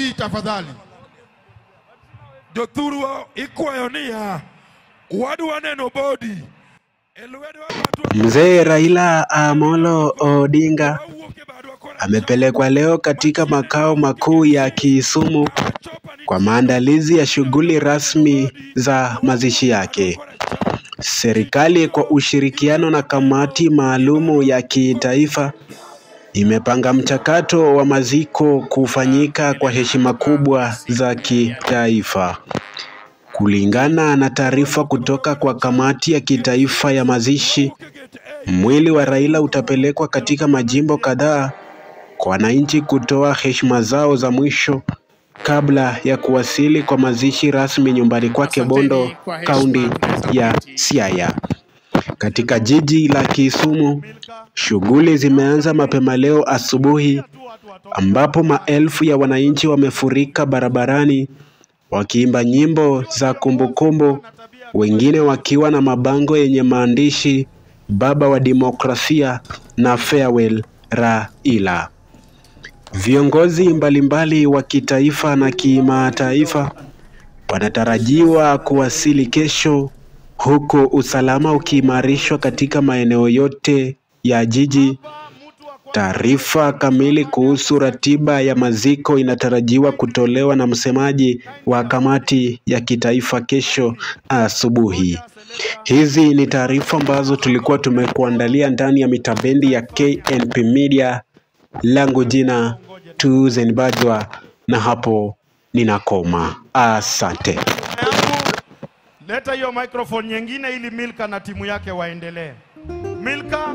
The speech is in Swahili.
makofi tafadhali. Jothuru ikwayonia wadu waneno bodi. Mzee Raila Amolo Odinga amepelekwa leo katika makao makuu ya Kisumu kwa maandalizi ya shughuli rasmi za mazishi yake. Serikali kwa ushirikiano na kamati maalumu ya kitaifa imepanga mchakato wa maziko kufanyika kwa heshima kubwa za kitaifa. Kulingana na taarifa kutoka kwa kamati ya kitaifa ya mazishi, mwili wa Raila utapelekwa katika majimbo kadhaa kwa wananchi kutoa heshima zao za mwisho kabla ya kuwasili kwa mazishi rasmi nyumbani kwake Bondo, kaunti ya Siaya. Katika jiji la Kisumu, shughuli zimeanza mapema leo asubuhi, ambapo maelfu ya wananchi wamefurika barabarani wakiimba nyimbo za kumbukumbu, wengine wakiwa na mabango yenye maandishi Baba wa Demokrasia na Farewell Raila. Viongozi mbalimbali wa kitaifa na kimataifa wanatarajiwa kuwasili kesho, huku usalama ukiimarishwa katika maeneo yote ya jiji. Taarifa kamili kuhusu ratiba ya maziko inatarajiwa kutolewa na msemaji wa kamati ya kitaifa kesho asubuhi. Hizi ni taarifa ambazo tulikuwa tumekuandalia ndani ya mitabendi ya KNP Media. Langu jina Tuzen Bajwa, na hapo ninakoma. Asante. Leta hiyo microphone nyingine ili Milka na timu yake waendelee. Milka.